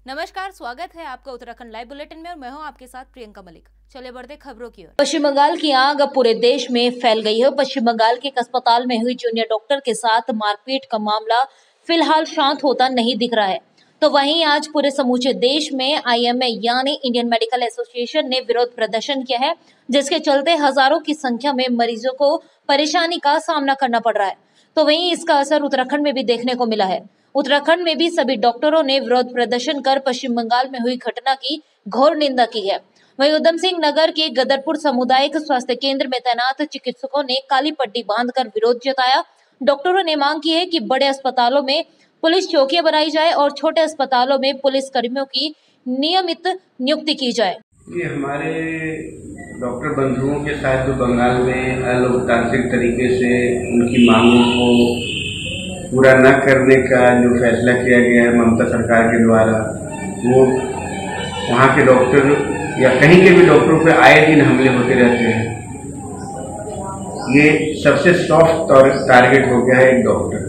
नमस्कार, स्वागत है आपका उत्तराखंड लाइव बुलेटिन में और मैं हूं आपके साथ प्रियंका मलिक। चले बढ़ते खबरों की ओर। पश्चिम बंगाल की आग अब पूरे देश में फैल गई है। पश्चिम बंगाल के एक अस्पताल में हुई जूनियर डॉक्टर के साथ मारपीट का मामला फिलहाल शांत होता नहीं दिख रहा है, तो वहीं आज पूरे समूचे देश में IMA यानी इंडियन मेडिकल एसोसिएशन ने विरोध प्रदर्शन किया है, जिसके चलते हजारों की संख्या में मरीजों को परेशानी का सामना करना पड़ रहा है। तो वहीं इसका असर उत्तराखंड में भी देखने को मिला है। उत्तराखंड में भी सभी डॉक्टरों ने विरोध प्रदर्शन कर पश्चिम बंगाल में हुई घटना की घोर निंदा की है। वहीं उधम सिंह नगर के गदरपुर सामुदायिक स्वास्थ्य केंद्र में तैनात चिकित्सकों ने काली पट्टी बांधकर विरोध जताया। डॉक्टरों ने मांग की है कि बड़े अस्पतालों में पुलिस चौकियां बनाई जाए और छोटे अस्पतालों में पुलिस कर्मियों की नियमित नियुक्ति की जाए। ये हमारे डॉक्टर बंधुओं के साथ जो बंगाल में अलोकतांत्रिक तरीके से उनकी मांगों को पूरा न करने का जो फैसला किया गया है ममता सरकार के द्वारा, वो वहाँ के डॉक्टर या कहीं के भी डॉक्टरों पे आए दिन हमले होते रहते हैं। ये सबसे सॉफ्ट टारगेट हो गया है एक डॉक्टर।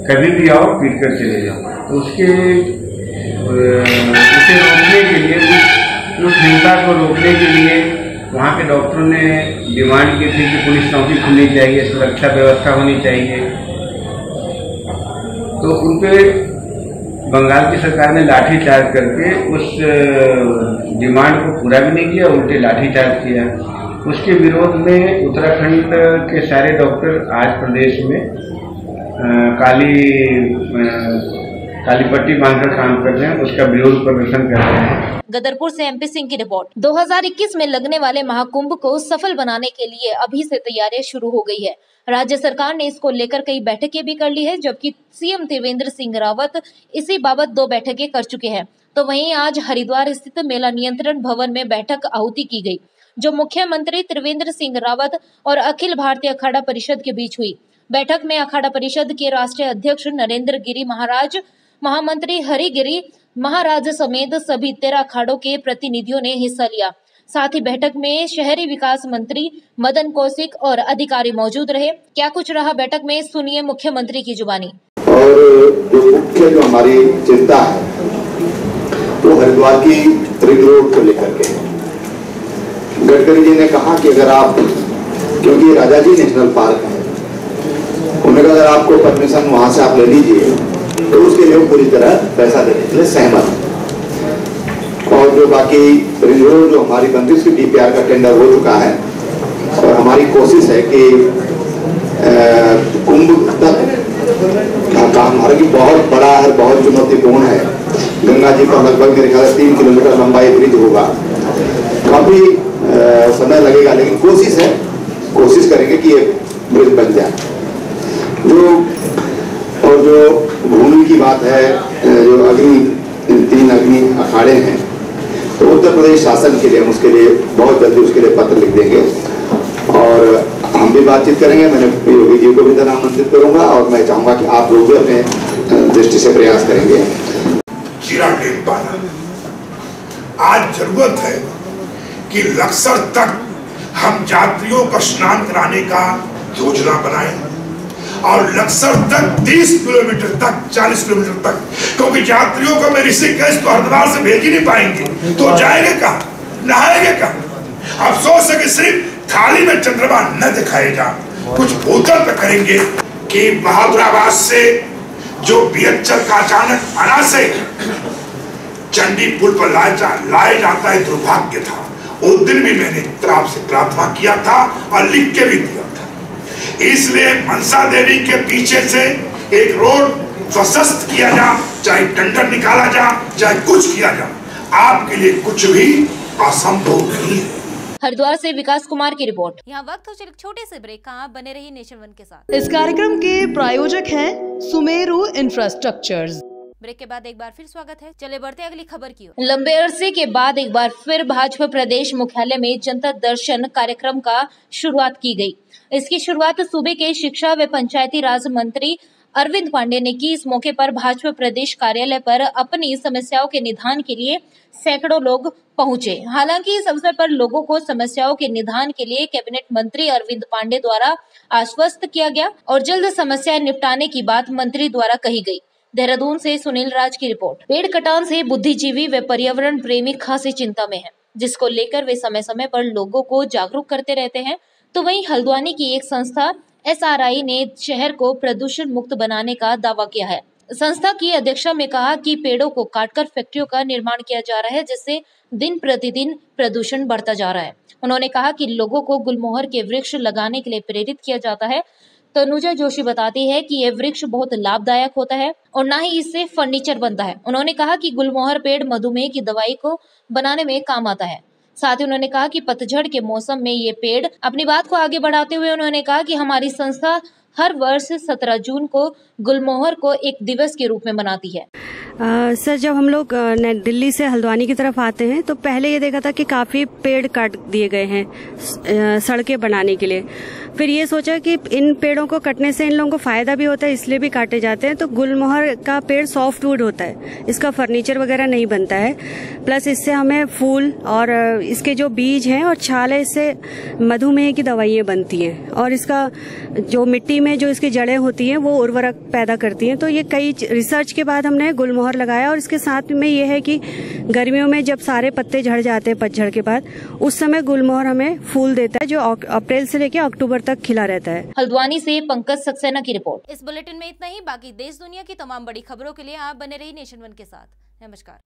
कभी भी आओ पीट कर चले जाओ। तो उसे रोकने के लिए, उस हिंसा को रोकने के लिए वहाँ के डॉक्टरों ने डिमांड की थी कि पुलिस चौकी खुलनी चाहिए, सुरक्षा व्यवस्था होनी चाहिए। तो उन पे बंगाल की सरकार ने लाठीचार्ज करके उस डिमांड को पूरा भी नहीं किया, उल्टे लाठीचार्ज किया। उसके विरोध में उत्तराखंड के सारे डॉक्टर आज प्रदेश में काली पट्टी बांधकर काम कर रहे हैं, उसका विरोध प्रदर्शन कर रहे हैं। गदरपुर से MP सिंह की रिपोर्ट। 2021 में लगने वाले महाकुंभ को सफल बनाने के लिए अभी से तैयारियां शुरू हो गई है। राज्य सरकार ने इसको लेकर कई बैठकें भी कर ली है, जबकि CM त्रिवेंद्र सिंह रावत इसी बाबत 2 बैठकें कर चुके हैं। तो वहीं आज हरिद्वार स्थित मेला नियंत्रण भवन में बैठक आहुति की गई, जो मुख्यमंत्री त्रिवेंद्र सिंह रावत और अखिल भारतीय अखाड़ा परिषद के बीच हुई। बैठक में अखाड़ा परिषद के राष्ट्रीय अध्यक्ष नरेंद्र गिरी महाराज, महामंत्री हरिगिरी महाराज समेत सभी 13 अखाड़ों के प्रतिनिधियों ने हिस्सा लिया। साथ ही बैठक में शहरी विकास मंत्री मदन कौशिक और अधिकारी मौजूद रहे। क्या कुछ रहा बैठक में, सुनिए मुख्यमंत्री की जुबानी। और जो हमारी चिंता है वो हरिद्वार की रिंग रोड को लेकर के। गडकरी जी ने कहा कि अगर आप, क्योंकि राजाजी नेशनल पार्क है, उन्होंने कहा अगर आपको परमिशन वहां से आप ले लीजिए, तो उसके लिए पूरी तरह पैसा देने के लिए सहमत। और जो बाकी रिंग रोड जो हमारी बनती है उसकी DPR का टेंडर हो चुका है और हमारी कोशिश है कि कुंभ तक का काम, हालांकि बहुत बड़ा है, बहुत चुनौतीपूर्ण है। गंगा जी पर लगभग मेरे ख्याल से 3 किलोमीटर लंबाई ब्रिज होगा, काफी समय लगेगा, लेकिन कोशिश करेंगे कि ये ब्रिज बन जाए। जो भूमि की बात है, जो 3 अग्नि अखाड़े हैं, तो उत्तर प्रदेश शासन के लिए हम उसके लिए बहुत जल्दी उसके लिए पत्र लिख देंगे और हम भी बातचीत करेंगे। मैंने योगी जी को भी धन आमंत्रित करूंगा और मैं चाहूंगा कि आप लोग भी अपने दृष्टि से प्रयास करेंगे। आज जरूरत है कि लक्सर तक हम यात्रियों को स्नान कराने का योजना बनाएं और लक्सर तक 30 किलोमीटर तक, 40 किलोमीटर तक, क्योंकि यात्रियों को मैं ऋषिकेश तो हरिद्वार से भेज ही नहीं पाएंगे, तो जाएंगे कहाँ, नहाएंगे कहाँ। अफसोस है कि सिर्फ थाली में चंद्रमा न दिखाएगा, कुछ भूतल पे करेंगे कि बहादुराबाद से जो बीएचएल का अचानक आना से चंडी पुल पर लाया जाता है, दुर्भाग्य था। उस दिन भी मैंने आपसे प्रार्थना किया था और लिख के भी दिया था। इसलिए मनसा देवी के पीछे से एक रोड प्रशस्त किया जा, चाहे टेंडर निकाला जा, चाहे कुछ किया जा, आपके लिए कुछ भी असंभव नहीं है। हरिद्वार से विकास कुमार की रिपोर्ट। यहाँ वक्त हो चले छोटे से ब्रेक का, बने रही नेशन वन के साथ। इस कार्यक्रम के प्रायोजक हैं सुमेरु इंफ्रास्ट्रक्चर्स। ब्रेक के बाद एक बार फिर स्वागत है। चले बढ़ते अगली खबर की ओर। लंबे अरसे के बाद एक बार फिर भाजपा प्रदेश मुख्यालय में जनता दर्शन कार्यक्रम का शुरुआत की गई। इसकी शुरुआत सूबे के शिक्षा व पंचायती राज मंत्री अरविंद पांडे ने की। इस मौके पर भाजपा प्रदेश कार्यालय पर अपनी समस्याओं के निदान के लिए सैकड़ों लोग पहुंचे। हालांकि इस अवसर पर लोगों को समस्याओं के निदान के लिए कैबिनेट मंत्री अरविंद पांडे द्वारा आश्वस्त किया गया और जल्द समस्या निपटाने की बात मंत्री द्वारा कही गई। देहरादून से सुनील राज की रिपोर्ट। पेड़ कटान से बुद्धिजीवी व पर्यावरण प्रेमी खासी चिंता में हैं, जिसको लेकर वे समय समय पर लोगों को जागरूक करते रहते हैं। तो वहीं हल्द्वानी की एक संस्था SRI ने शहर को प्रदूषण मुक्त बनाने का दावा किया है। संस्था की अध्यक्षा ने कहा कि पेड़ों को काटकर फैक्ट्रियों का निर्माण किया जा रहा है, जिससे दिन प्रतिदिन प्रदूषण बढ़ता जा रहा है। उन्होंने कहा कि लोगों को गुलमोहर के वृक्ष लगाने के लिए प्रेरित किया जाता है। तनुजा जोशी बताती है कि यह वृक्ष बहुत लाभदायक होता है और न ही इससे फर्नीचर बनता है। उन्होंने कहा कि गुलमोहर पेड़ मधुमेह की दवाई को बनाने में काम आता है। साथ ही उन्होंने कहा कि पतझड़ के मौसम में ये पेड़। अपनी बात को आगे बढ़ाते हुए उन्होंने कहा कि हमारी संस्था हर वर्ष 17 जून को गुलमोहर को एक दिवस के रूप में मनाती है। सर, जब हम लोग दिल्ली से हल्द्वानी की तरफ आते हैं तो पहले ये देखा था कि काफी पेड़ काट दिए गए हैं सड़कें बनाने के लिए। फिर ये सोचा कि इन पेड़ों को कटने से इन लोगों को फायदा भी होता है, इसलिए भी काटे जाते हैं। तो गुलमोहर का पेड़ सॉफ्ट वुड होता है, इसका फर्नीचर वगैरह नहीं बनता है। प्लस इससे हमें फूल और इसके जो बीज हैं और छाल है, इससे मधुमेह की दवाइयाँ बनती हैं और इसका जो मिट्टी में जो इसकी जड़ें होती हैं वो उर्वरक पैदा करती हैं। तो ये कई रिसर्च के बाद हमने गुलमोहर लगाया और इसके साथ में ये है कि गर्मियों में जब सारे पत्ते झड़ जाते हैं पतझड़ के बाद, उस समय गुलमोहर हमें फूल देता है जो अप्रैल से लेकर अक्टूबर तक खिला रहता है। हल्द्वानी से पंकज सक्सेना की रिपोर्ट। इस बुलेटिन में इतना ही। बाकी देश दुनिया की तमाम बड़ी खबरों के लिए आप बने रहिए नेशन वन के साथ। नमस्कार।